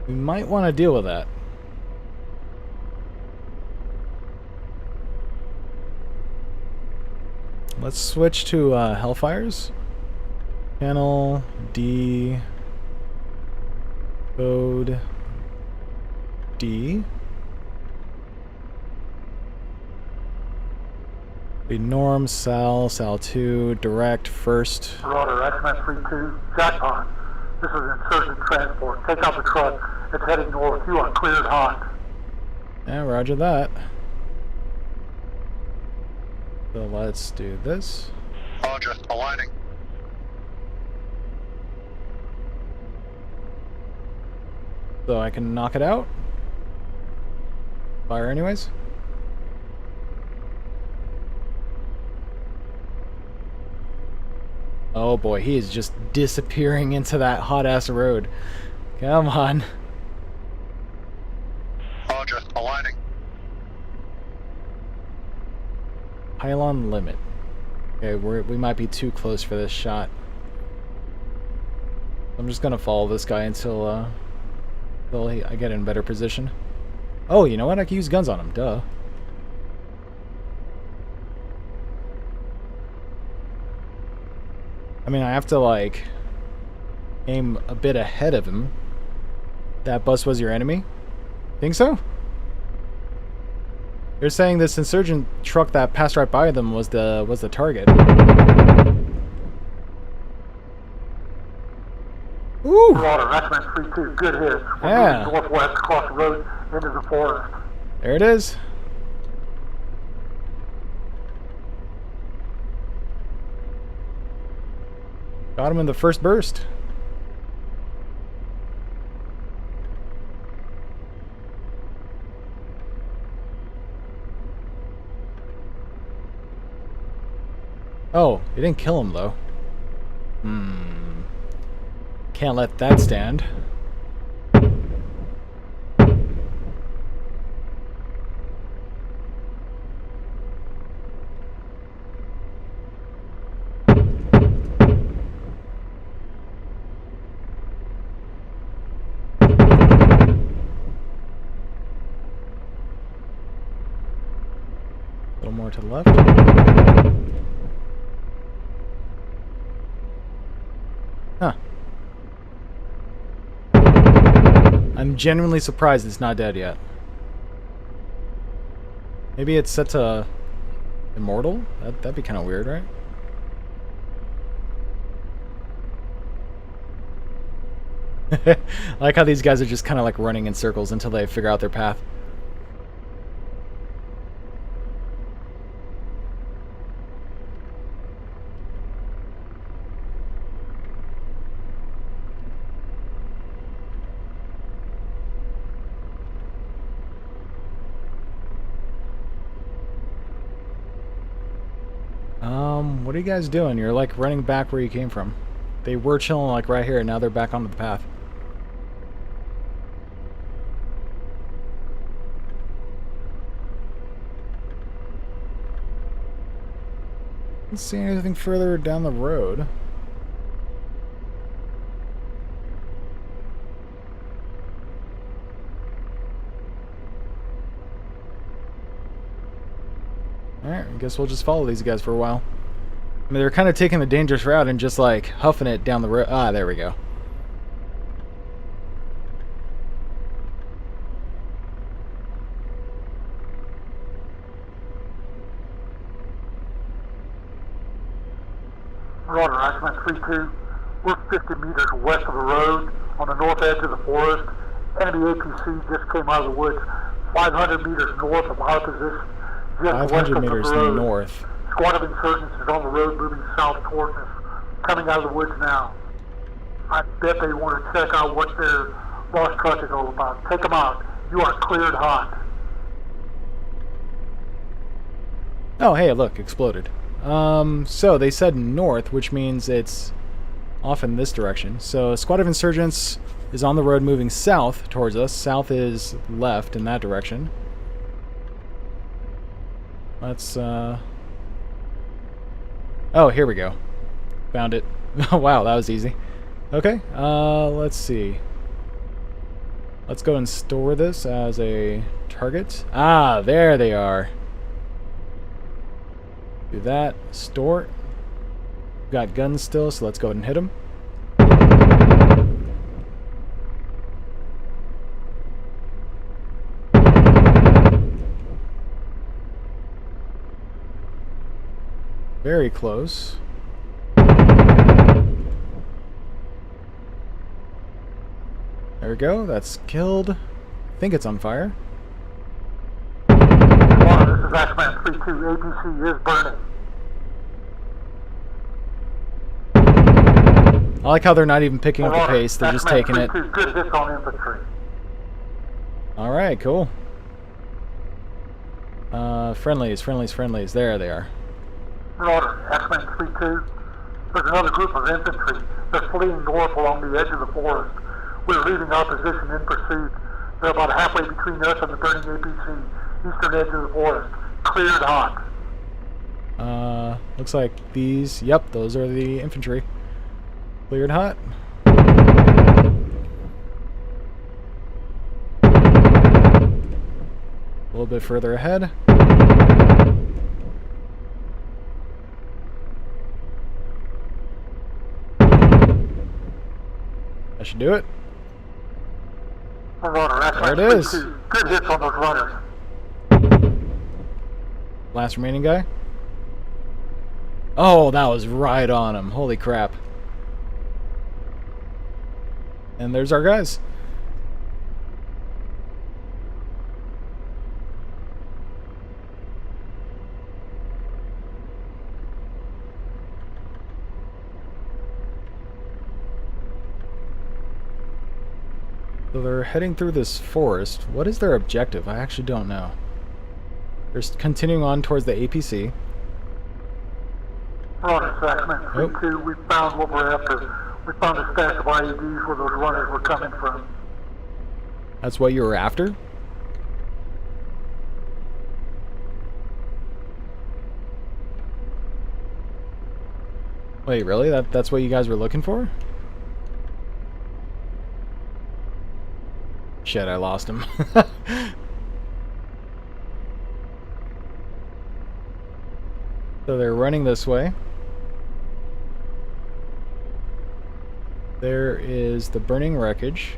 We might want to deal with that. Let's switch to Hellfires. Channel D. Code D. The norm, Sal 2, direct, first. Rotor, X-Men 3-2. Jackpot. This is insurgent transport. Take out the truck. It's heading north. You are cleared hot. Yeah, roger that. So let's do this. Roger, aligning. So I can knock it out. Fire anyways. Oh boy, he is just disappearing into that hot-ass road. Come on. Roger, aligning. Pylon limit. Okay, we might be too close for this shot. I'm just gonna follow this guy until I get in better position. Oh, you know what? I can use guns on him. Duh. I mean, I have to, like, aim a bit ahead of him. That bus was your enemy? Think so? You're saying this insurgent truck that passed right by them was the target. Ooh! Rotor, X-Men 3-2. Good hit. We're Yeah. moving northwest across the road into the forest. There it is. Got him in the first burst. Oh, you didn't kill him though. Can't let that stand. A little more to the left. Huh. I'm genuinely surprised it's not dead yet. Maybe it's set to immortal? That'd be kind of weird, right? I like how these guys are just kind of like running in circles until they figure out their path. What are you guys doing? You're like running back where you came from. They were chilling like right here, and now they're back onto the path. Don't see anything further down the road. Alright, I guess we'll just follow these guys for a while. I mean, they're kind of taking the dangerous route and just like huffing it down the road. Ah, there we go. Roger, Axeman 3-2. We're 50 meters west of the road on the north edge of the forest. Enemy APC just came out of the woods 500 meters north of our position. Just west 500 of meters the road. north. Squad of insurgents is on the road moving south towards us, coming out of the woods now. I bet they want to check out what their lost truck is all about. Take them out. You are cleared hot. Oh, hey, look, exploded. So they said north, which means it's off in this direction. So a squad of insurgents is on the road moving south towards us. South is left in that direction. Let's, Oh, here we go. Found it. Wow, that was easy. Okay, let's see. Let's go and store this as a target. Ah, there they are. Do that. Store. Got guns still, so let's go ahead and hit them. Very close. There we go. That's killed. I think it's on fire. This is Axeman 3-2. ABC is burning. I like how they're not even picking up the pace. They're just taking it. Good hits on infantry. Alright, cool. Friendlies. There they are. Roger, Axeman 3-2. There's another group of infantry. They're fleeing north along the edge of the forest. We're leaving our position in pursuit. They're about halfway between us and the burning APC, eastern edge of the forest. Cleared hot. Looks like these. Yep, those are the infantry. Cleared hot. A little bit further ahead. That should do it. There it is. Good hits on those runners. Last remaining guy. Oh, that was right on him. Holy crap. And there's our guys. So they're heading through this forest. What is their objective? I actually don't know. They're continuing on towards the APC. Roger, Axeman 3-2. We found what we're after. We found a stash of IEDs where those runners were coming from. That's what you were after? Wait, really? That's what you guys were looking for? Shit, I lost him. So they're running this way. There is the burning wreckage.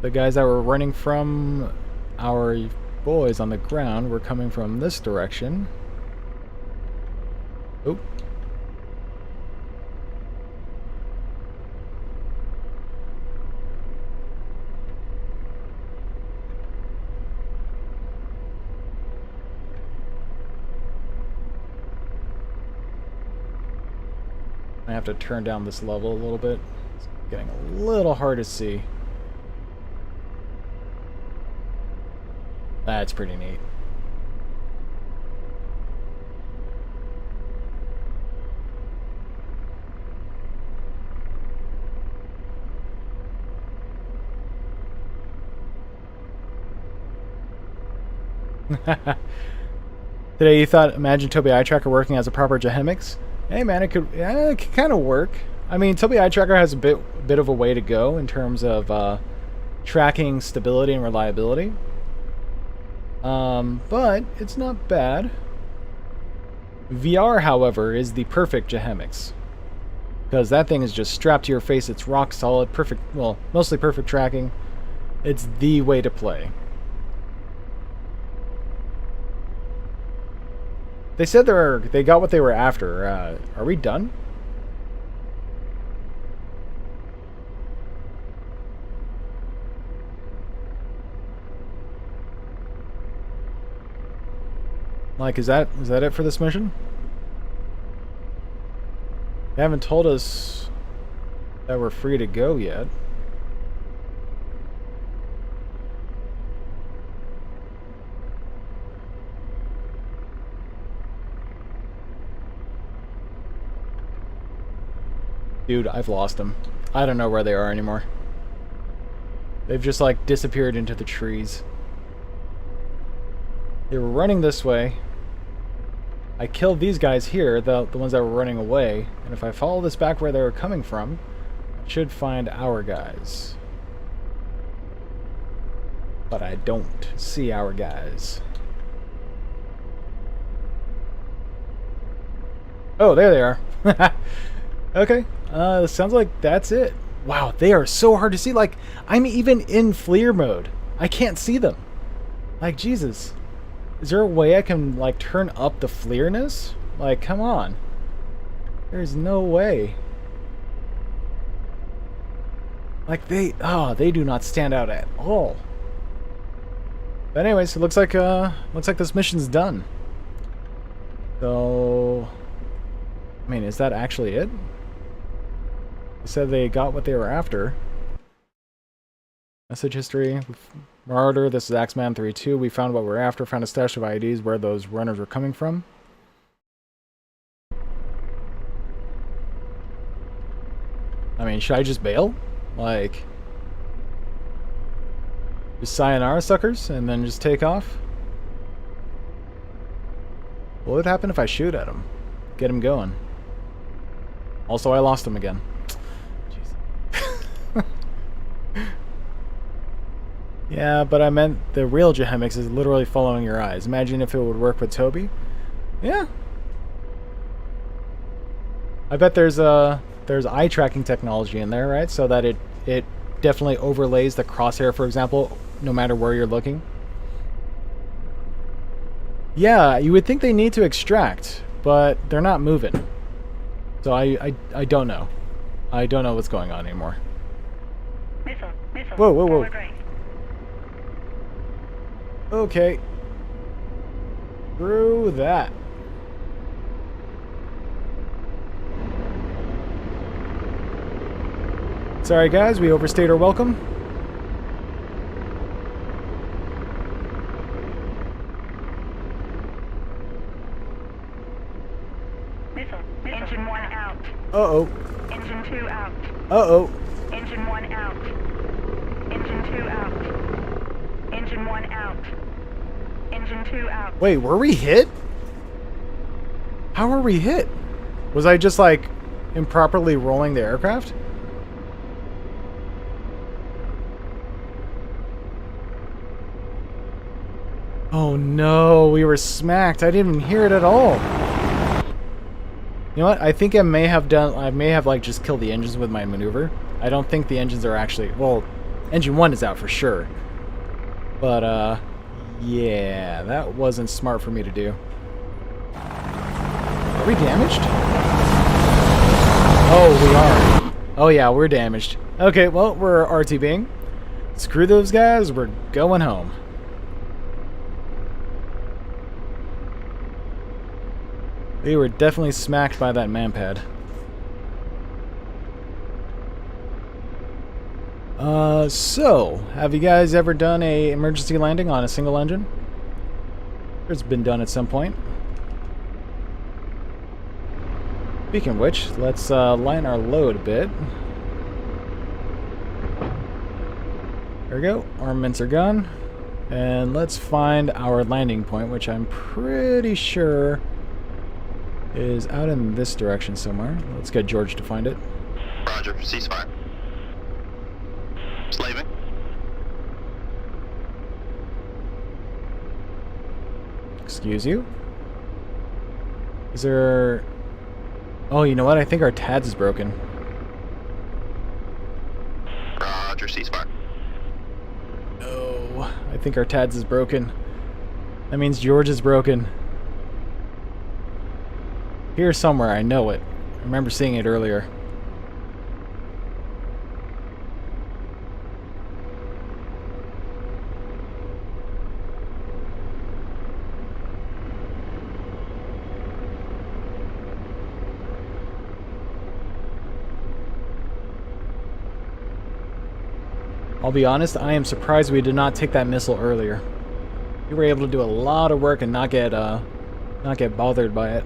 The guys that were running from our boys on the ground were coming from this direction. Oop. I have to turn down this level a little bit. It's getting a little hard to see. That's pretty neat. Today you thought Imagine Toby Eye Tracker working as a proper Jahemix? Hey man, it could kind of work. I mean, Toby Eye Tracker has a bit of a way to go in terms of tracking stability and reliability. But it's not bad. VR, however, is the perfect Jahemix. Because that thing is just strapped to your face, it's rock solid, perfect, well, mostly perfect tracking. It's the way to play. They said they got what they were after. Are we done? Like, is that it for this mission? They haven't told us that we're free to go yet. Dude, I've lost them. I don't know where they are anymore. They've just, like, disappeared into the trees. They were running this way. I killed these guys here, the ones that were running away. And if I follow this back where they were coming from, I should find our guys. But I don't see our guys. Oh, there they are. Okay, sounds like that's it. Wow, they are so hard to see. Like, I'm even in FLIR mode. I can't see them. Like, Jesus. Is there a way I can, like, turn up the FLIRness? Like, come on. There's no way. Like, they do not stand out at all. But anyways, it looks like this mission's done. So, I mean, is that actually it? They said they got what they were after. Message history. Marauder, this is Axeman 32. We found what we're after. Found a stash of IDs where those runners were coming from. I mean, should I just bail? Like, just sayonara, suckers, and then just take off? What would happen if I shoot at him? Get him going. Also, I lost him again. Yeah, but I meant the real Jahemix is literally following your eyes. Imagine if it would work with Toby. Yeah. I bet there's eye tracking technology in there, right? So that it definitely overlays the crosshair, for example, no matter where you're looking. Yeah, you would think they need to extract, but they're not moving. So I don't know. I don't know what's going on anymore. Missile, Whoa, whoa, whoa. forward right. Okay. Through that. Sorry guys, we overstayed our welcome. Missile, engine 1 out. Uh-oh. Engine 2 out. Uh-oh. Engine 1 out. Engine 2 out. Engine 1 out. Engine 2 out. Wait, were we hit? How were we hit? Was I just, like, improperly rolling the aircraft? Oh no, we were smacked. I didn't even hear it at all. You know what? I think I may have like just killed the engines with my maneuver. I don't think the engines are actually, well, engine 1 is out for sure. But yeah, that wasn't smart for me to do. Are we damaged? Oh, we are. Oh yeah, we're damaged. Okay, well, we're RTBing. Screw those guys, we're going home. We were definitely smacked by that manpad. So, have you guys ever done a emergency landing on a single engine? It's been done at some point. Speaking of which, let's line our load a bit. There we go. Armaments are gone. And let's find our landing point, which I'm pretty sure is out in this direction somewhere. Let's get George to find it. Roger. Ceasefire. Slaving. Excuse you? Is there... Oh, you know what? I think our TADS is broken. Roger. Ceasefire. Oh, I think our TADS is broken. That means George is broken. Here somewhere, I know it. I remember seeing it earlier. I'll be honest, I am surprised we did not take that missile earlier. We were able to do a lot of work and not get bothered by it.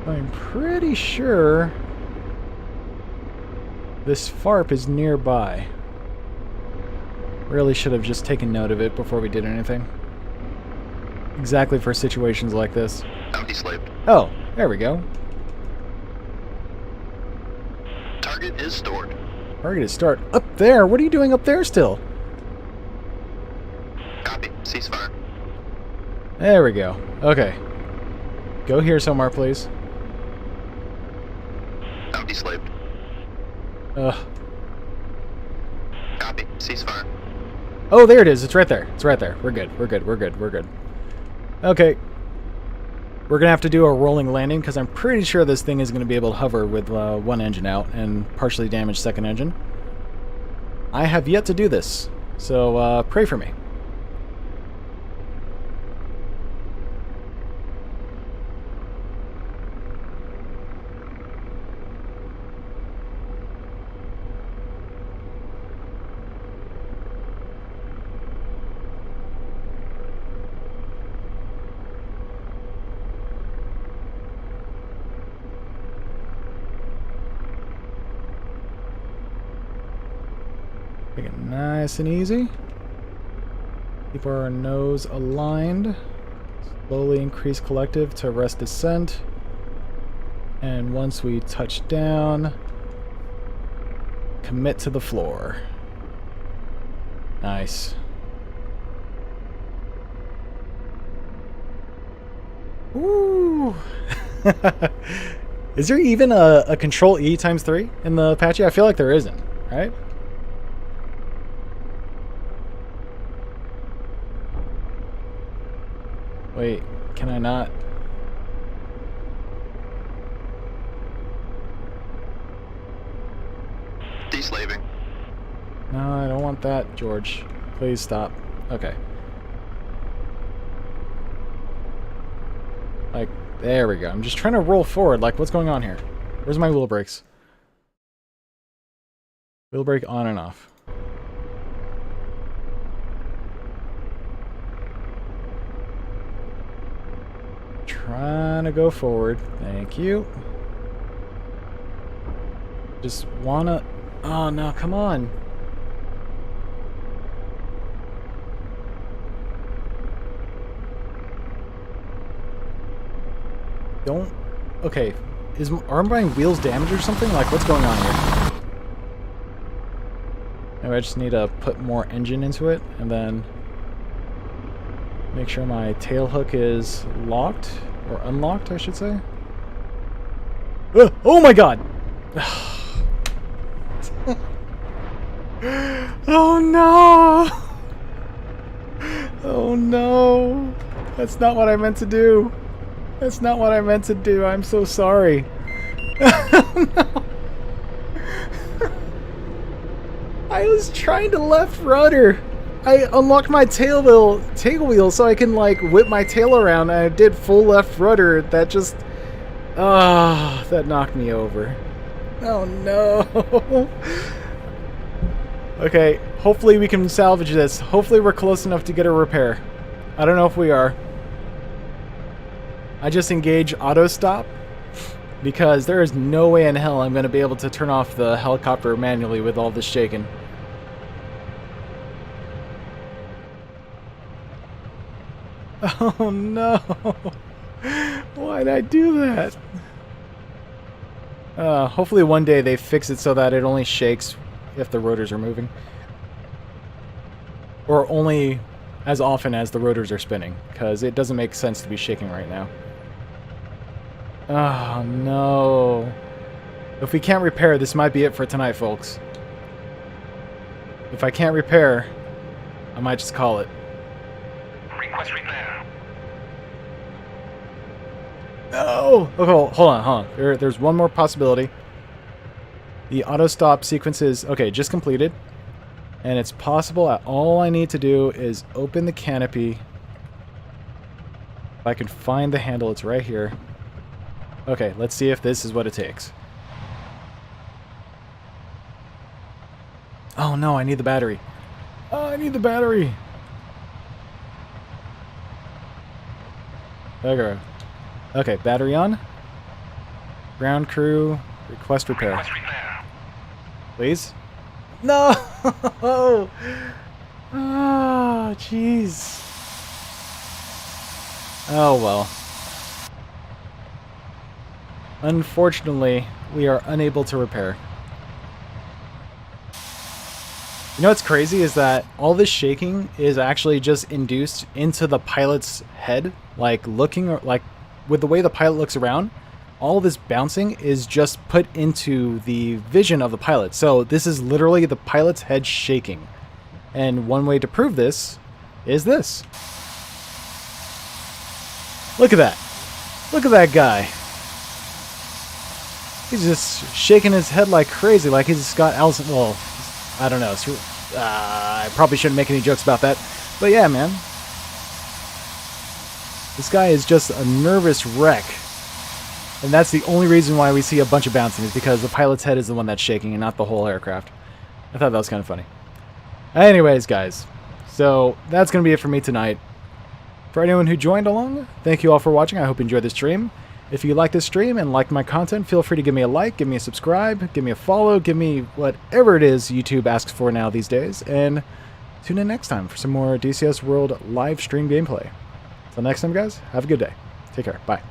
I'm pretty sure this FARP is nearby. Really should have just taken note of it before we did anything. Exactly for situations like this. Bounty slaved. Oh, there we go. Target is stored. Target is start up there. What are you doing up there still? Copy. Ceasefire. There we go. Okay. Go here somewhere, please. Bounty slaved. Ugh. Copy. Ceasefire. Oh, there it is. It's right there. It's right there. We're good. We're good. We're good. We're good. Okay. We're going to have to do a rolling landing because I'm pretty sure this thing is going to be able to hover with one engine out and partially damaged second engine. I have yet to do this, so pray for me. Take it nice and easy. Keep our nose aligned. Slowly increase collective to arrest descent. And once we touch down, commit to the floor. Nice. Ooh. Is there even a Control E times 3 in the Apache? I feel like there isn't, right? Wait, can I not? Deslaving. No, I don't want that, George. Please stop. Okay. Like, there we go. I'm just trying to roll forward. Like, what's going on here? Where's my wheel brakes? Wheel brake on and off. Trying to go forward. Thank you. Just wanna... Oh, no, come on. Don't... Okay. Are my wheels damaged or something? Like, what's going on here? Maybe I just need to put more engine into it, and then... make sure my tail hook is locked. Or unlocked, I should say. Oh my god! Oh no! Oh no! That's not what I meant to do. That's not what I meant to do. I'm so sorry. No. I was trying to left rudder. I unlocked my tail wheel so I can like whip my tail around, and I did full left rudder. That just that knocked me over. Oh no. Okay, hopefully we can salvage this. Hopefully we're close enough to get a repair. I don't know if we are. I just engage auto stop because there is no way in hell I'm going to be able to turn off the helicopter manually with all this shaking. Oh no! Why'd I do that? Hopefully one day they fix it so that it only shakes if the rotors are moving. Or only as often as the rotors are spinning, because it doesn't make sense to be shaking right now. Oh no. If we can't repair, this might be it for tonight, folks. If I can't repair, I might just call it. Request repair. No! Okay, hold on. There's one more possibility. The auto stop sequence is, okay, just completed. And it's possible that all I need to do is open the canopy. If I can find the handle, it's right here. Okay, let's see if this is what it takes. Oh no, I need the battery. Oh, I need the battery. Okay. Okay, battery on. Ground crew, request repair. Request repair. Please? No! Oh, jeez. Oh, well. Unfortunately, we are unable to repair. You know what's crazy is that all this shaking is actually just induced into the pilot's head. Like, with the way the pilot looks around, all this bouncing is just put into the vision of the pilot. So this is literally the pilot's head shaking. And one way to prove this is this. Look at that. Look at that guy. He's just shaking his head like crazy, like he's got Alzheimer's. Well, I don't know. I probably shouldn't make any jokes about that. But yeah, man. This guy is just a nervous wreck. And that's the only reason why we see a bunch of bouncing, is because the pilot's head is the one that's shaking and not the whole aircraft. I thought that was kind of funny. Anyways, guys. So that's going to be it for me tonight. For anyone who joined along, thank you all for watching. I hope you enjoyed this stream. If you like this stream and like my content, feel free to give me a like, give me a subscribe, give me a follow, give me whatever it is YouTube asks for now these days. And tune in next time for some more DCS World live stream gameplay. Until next time, guys, have a good day. Take care. Bye.